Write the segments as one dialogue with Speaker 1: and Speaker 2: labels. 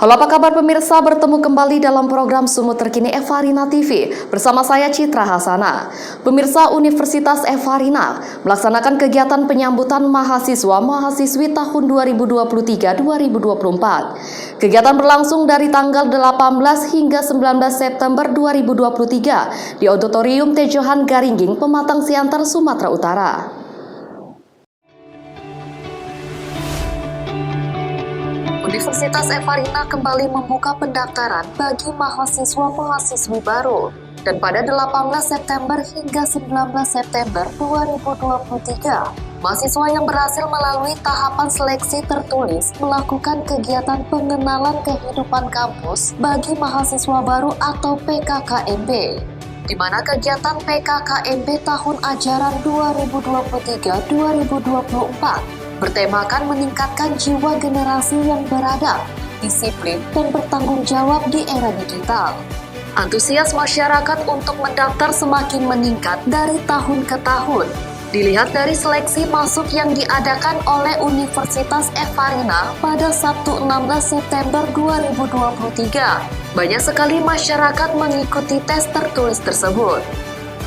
Speaker 1: Halo, apa kabar pemirsa? Bertemu kembali dalam program Sumut Terkini Evarina TV bersama saya Citra Hasana. Pemirsa, Universitas Evarina melaksanakan kegiatan penyambutan mahasiswa-mahasiswi tahun 2023-2024. Kegiatan berlangsung dari tanggal 18 hingga 19 September 2023 di Auditorium Tejohan Garingging, Pematang Siantar, Sumatera Utara. Universitas Evarina kembali membuka pendaftaran bagi mahasiswa-mahasiswi baru. Dan pada 18 September hingga 19 September 2023, mahasiswa yang berhasil melalui tahapan seleksi tertulis melakukan kegiatan pengenalan kehidupan kampus bagi mahasiswa baru atau PKKMB. Di mana kegiatan PKKMB tahun ajaran 2023-2024 bertemakan meningkatkan jiwa generasi yang beradab, disiplin, dan bertanggung jawab di era digital. Antusias masyarakat untuk mendaftar semakin meningkat dari tahun ke tahun. Dilihat dari seleksi masuk yang diadakan oleh Universitas Evarina pada Sabtu 16 September 2023. Banyak sekali masyarakat mengikuti tes tertulis tersebut.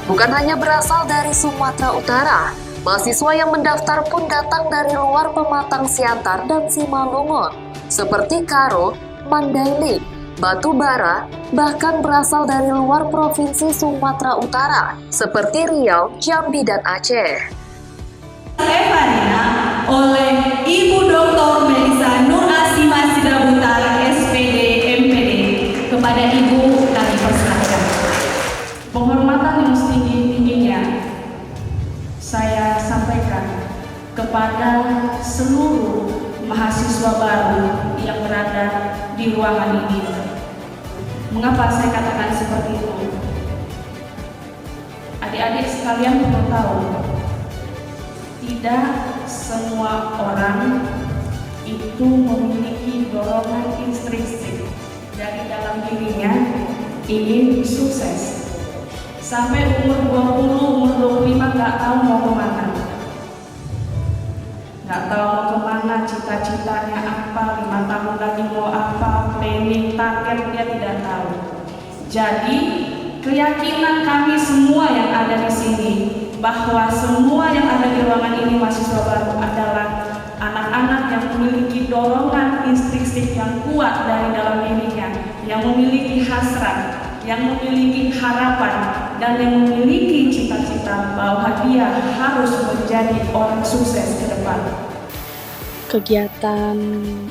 Speaker 1: Bukan hanya berasal dari Sumatera Utara, mahasiswa yang mendaftar pun datang dari luar Pematang Siantar dan Simalungun, seperti Karo, Mandailing, Batubara, bahkan berasal dari luar Provinsi Sumatera Utara, seperti Riau, Jambi, dan Aceh.
Speaker 2: Evarina oleh Ibu Dr. Melisa Nur Asima Sidrabutar, SPD, MPD. Kepada Ibu kami persilakan. Penghormatan yang setinggi-tingginya saya sampaikan kepada seluruh mahasiswa baru yang berada di ruangan ini. Mengapa saya katakan seperti itu? Adik-adik sekalian perlu tahu, tidak semua orang itu memiliki dorongan intrinsik dari dalam dirinya ingin sukses. Sampai umur 20, umur 25 nggak tahu mau kemana. Nggak tahu mau kemana, cita-citanya apa, 5 tahun lagi mau apa, planning, target, dia tidak tahu. Jadi, keyakinan kami semua yang ada di sini, bahwa semua yang ada di ruangan ini mahasiswa baru adalah anak-anak yang memiliki dorongan intrinsik yang kuat dari dalam dirinya, yang memiliki hasrat, yang memiliki harapan, dan yang memiliki cita-cita bahwa dia harus menjadi orang sukses ke depan.
Speaker 3: Kegiatan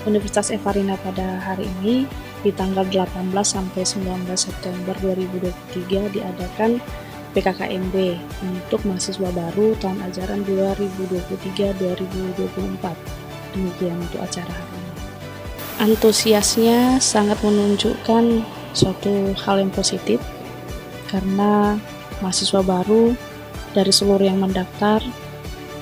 Speaker 3: Universitas Evarina pada hari ini di tanggal 18 sampai 19 September 2023 diadakan PKKMB untuk mahasiswa baru tahun ajaran 2023-2024. Demikian untuk acara hari ini. Antusiasnya sangat menunjukkan suatu hal yang positif karena mahasiswa baru dari seluruh yang mendaftar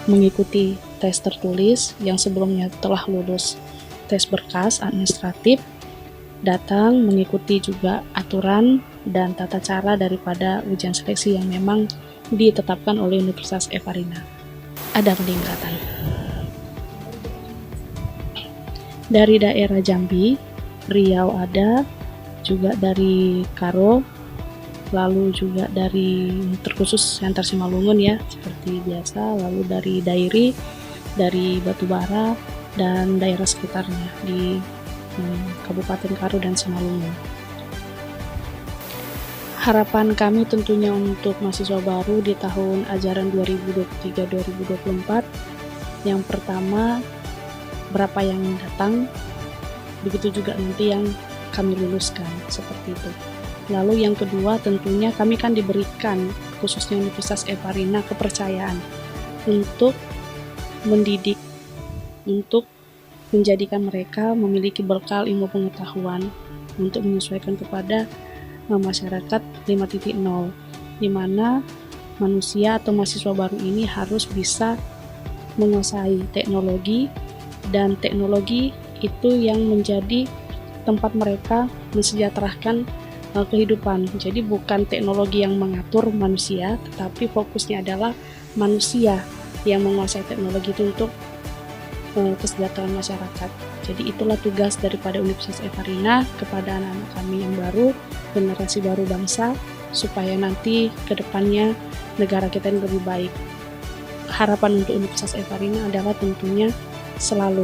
Speaker 3: mengikuti tes tertulis yang sebelumnya telah lulus tes berkas administratif, datang mengikuti juga aturan dan tata cara daripada ujian seleksi yang memang ditetapkan oleh Universitas Evarina. Ada peningkatan dari daerah Jambi, Riau ada, juga dari Karo, lalu juga dari terkhusus Siantar Simalungun ya seperti biasa, lalu dari Dairi, dari Batubara dan daerah sekitarnya di Kabupaten Karo dan Simalungun. Harapan kami tentunya untuk mahasiswa baru di tahun ajaran 2023-2024, yang pertama berapa yang datang, begitu juga nanti yang kami luluskan, seperti itu. Lalu yang kedua tentunya kami kan diberikan, khususnya Universitas Evarina, kepercayaan untuk mendidik, untuk menjadikan mereka memiliki bekal ilmu pengetahuan untuk menyesuaikan kepada masyarakat 5.0, di mana manusia atau mahasiswa baru ini harus bisa menguasai teknologi, dan teknologi itu yang menjadi tempat mereka mensejahterakan kehidupan. Jadi bukan teknologi yang mengatur manusia, tetapi fokusnya adalah manusia yang menguasai teknologi itu untuk kesejahteraan masyarakat. Jadi itulah tugas daripada Universitas Evarina kepada anak-anak kami yang baru, generasi baru bangsa, supaya nanti ke depannya negara kita ini lebih baik. Harapan untuk Universitas Evarina adalah tentunya selalu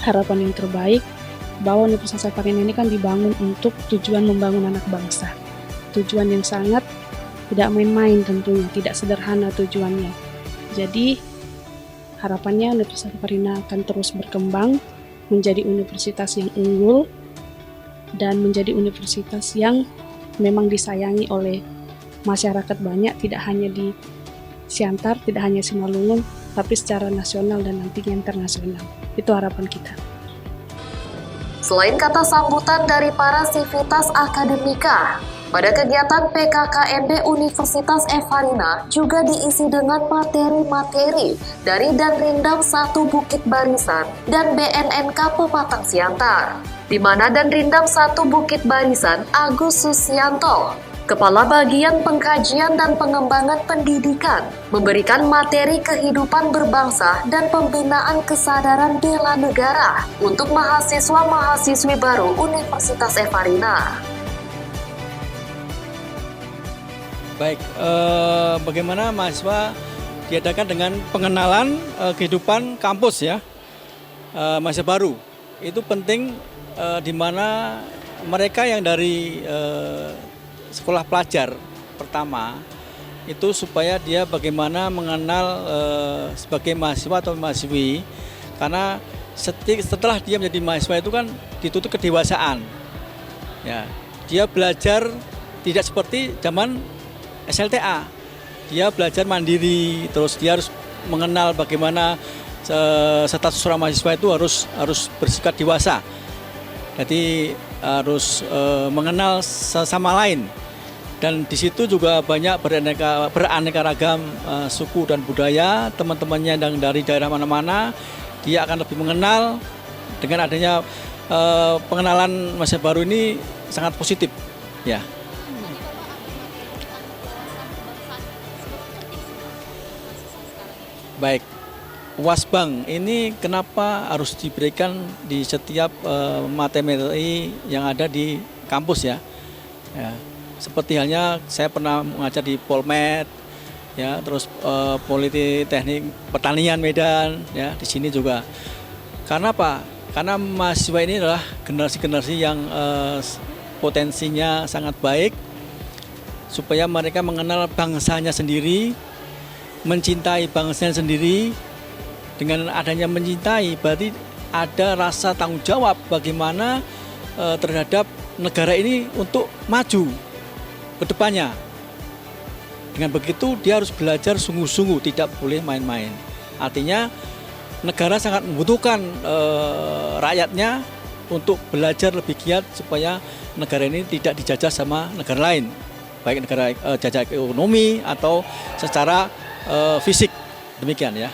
Speaker 3: harapan yang terbaik, bahwa Universitas Evarina ini kan dibangun untuk tujuan membangun anak bangsa. Tujuan yang sangat tidak main-main tentunya, tidak sederhana tujuannya. Jadi harapannya Universitas Evarina akan terus berkembang menjadi universitas yang unggul dan menjadi universitas yang memang disayangi oleh masyarakat banyak, tidak hanya di Siantar, tidak hanya Simalungun, tapi secara nasional dan nantinya internasional. Itu harapan kita.
Speaker 1: Selain kata sambutan dari para sivitas akademika, pada kegiatan PKKMB Universitas Evarina juga diisi dengan materi-materi dari Danrindam 1 Bukit Barisan dan BNNK Pematang Siantar, di mana Danrindam 1 Bukit Barisan Agus Susianto, Kepala Bagian Pengkajian dan Pengembangan Pendidikan, memberikan materi kehidupan berbangsa dan pembinaan kesadaran bela negara untuk mahasiswa-mahasiswi baru Universitas Evarina.
Speaker 4: Baik, bagaimana mahasiswa diadakan dengan pengenalan kehidupan kampus ya, mahasiswa baru. Itu penting di mana mereka yang dari sekolah pelajar pertama itu supaya dia bagaimana mengenal sebagai mahasiswa atau mahasiswi, karena setelah dia menjadi mahasiswa itu kan dituntut kedewasaan. Ya, dia belajar tidak seperti zaman SLTA, dia belajar mandiri, terus dia harus mengenal bagaimana status seorang mahasiswa itu harus bersikap dewasa. Jadi harus mengenal sesama lain, dan di situ juga banyak beraneka ragam suku dan budaya. Teman-temannya yang dari daerah mana-mana, dia akan lebih mengenal. Dengan adanya pengenalan mahasiswa baru ini sangat positif, ya. Baik, Wasbang ini kenapa harus diberikan di setiap materi yang ada di kampus ya? Ya, seperti halnya saya pernah mengajar di Polmed, ya, terus Politeknik Pertanian Medan, ya, di sini juga. Karena apa? Karena mahasiswa ini adalah generasi-generasi yang potensinya sangat baik, supaya mereka mengenal bangsanya sendiri, mencintai bangsanya sendiri. Dengan adanya mencintai berarti ada rasa tanggung jawab bagaimana terhadap negara ini untuk maju ke depannya. Dengan begitu dia harus belajar sungguh-sungguh, tidak boleh main-main. Artinya negara sangat membutuhkan rakyatnya untuk belajar lebih giat supaya negara ini tidak dijajah sama negara lain, baik negara jajah ekonomi atau secara fisik, demikian ya.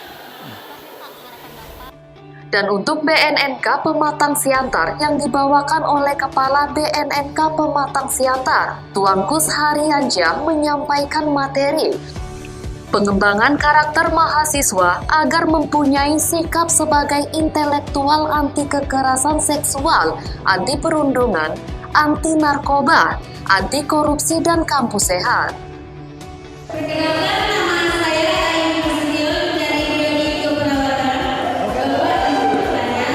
Speaker 1: Dan untuk BNNK Pematang Siantar yang dibawakan oleh Kepala BNNK Pematang Siantar, Tuankus Haryanjang menyampaikan materi pengembangan karakter mahasiswa agar mempunyai sikap sebagai intelektual anti kekerasan seksual, anti perundungan, anti narkoba, anti korupsi dan kampus sehat.
Speaker 5: Perkenalkan, nama saya Ayu Nasution dari Prodi Keperawatan. Bapak dan Ibu bertanya,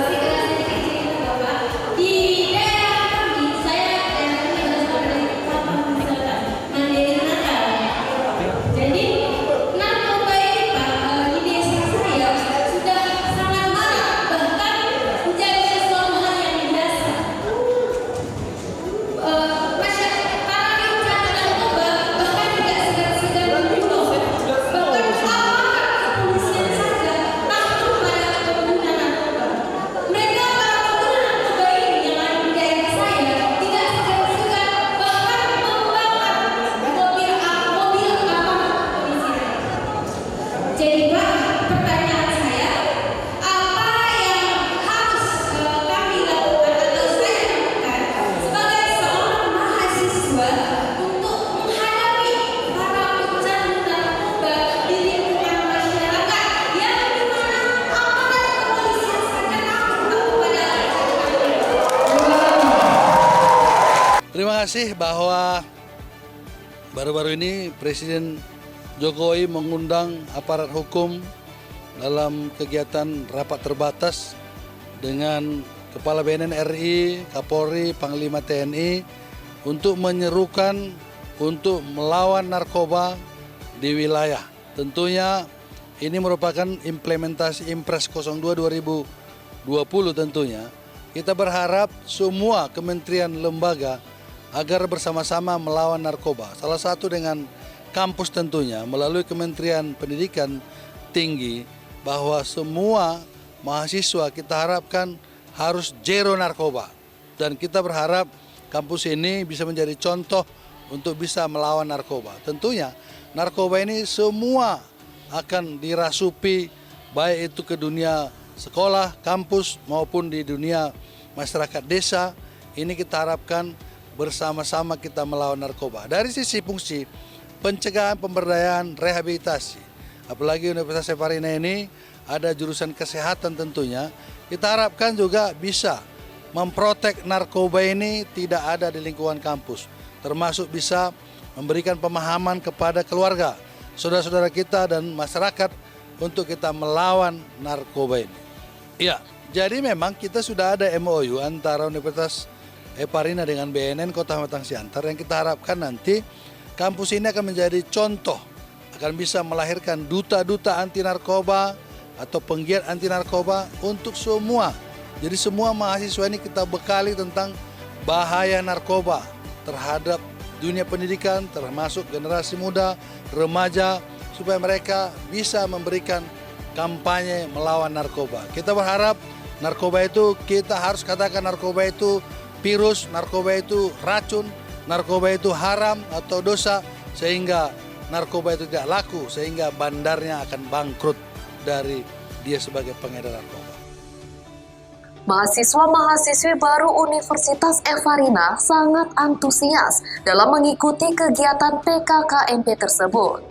Speaker 5: sedikit cerita Bapak. Di daerah kami, daerah kami berasal dari Sabang Selatan, Mandiri Natal. Jadi narkoba ini Pak, di desa saya sudah sangat marak, bahkan menjadi sesuatu hal yang biasa. Masyarakat para pecandu narkoba bahkan tidak segan-segan
Speaker 6: terima kasih bahwa baru-baru ini Presiden Jokowi mengundang aparat hukum dalam kegiatan rapat terbatas dengan Kepala BNN RI, Kapolri, Panglima TNI untuk menyerukan untuk melawan narkoba di wilayah. Tentunya ini merupakan implementasi Impres 02 2020 tentunya. Kita berharap semua kementerian lembaga agar bersama-sama melawan narkoba. Salah satu dengan kampus tentunya melalui Kementerian Pendidikan Tinggi bahwa semua mahasiswa kita harapkan harus zero narkoba. Dan kita berharap kampus ini bisa menjadi contoh untuk bisa melawan narkoba. Tentunya narkoba ini semua akan dirasupi baik itu ke dunia sekolah, kampus maupun di dunia masyarakat desa. Ini kita harapkan bersama-sama kita melawan narkoba. Dari sisi fungsi pencegahan, pemberdayaan, rehabilitasi. Apalagi Universitas Evarina ini ada jurusan kesehatan tentunya. Kita harapkan juga bisa memprotek narkoba ini tidak ada di lingkungan kampus. Termasuk bisa memberikan pemahaman kepada keluarga, saudara-saudara kita dan masyarakat untuk kita melawan narkoba ini. Ya, jadi memang kita sudah ada MOU antara Universitas Evarina dengan BNN Kota Pematang Siantar yang kita harapkan nanti kampus ini akan menjadi contoh, akan bisa melahirkan duta-duta anti narkoba atau penggiat anti narkoba untuk semua. Jadi semua mahasiswa ini kita bekali tentang bahaya narkoba terhadap dunia pendidikan, termasuk generasi muda, remaja, supaya mereka bisa memberikan kampanye melawan narkoba. Kita berharap narkoba itu, kita harus katakan narkoba itu virus, narkoba itu racun, narkoba itu haram atau dosa, sehingga narkoba itu tidak laku, sehingga bandarnya akan bangkrut dari dia sebagai pengedar narkoba.
Speaker 1: Mahasiswa-mahasiswi baru Universitas Evarina sangat antusias dalam mengikuti kegiatan PKKMP tersebut.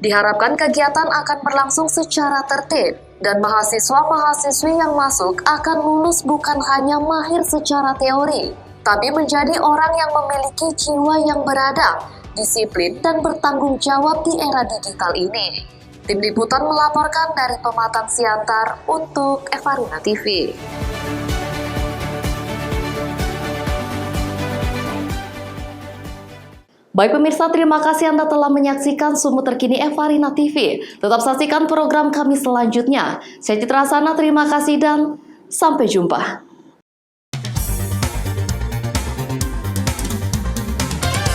Speaker 1: Diharapkan kegiatan akan berlangsung secara tertib dan mahasiswa-mahasiswi yang masuk akan lulus bukan hanya mahir secara teori, tapi menjadi orang yang memiliki jiwa yang beradab, disiplin, dan bertanggung jawab di era digital ini. Tim Liputan melaporkan dari Pematang Siantar untuk Evarina TV. Baik pemirsa, terima kasih Anda telah menyaksikan Sumber Terkini Evarina TV. Tetap saksikan program kami selanjutnya. Saya Citra Sana, terima kasih dan sampai jumpa.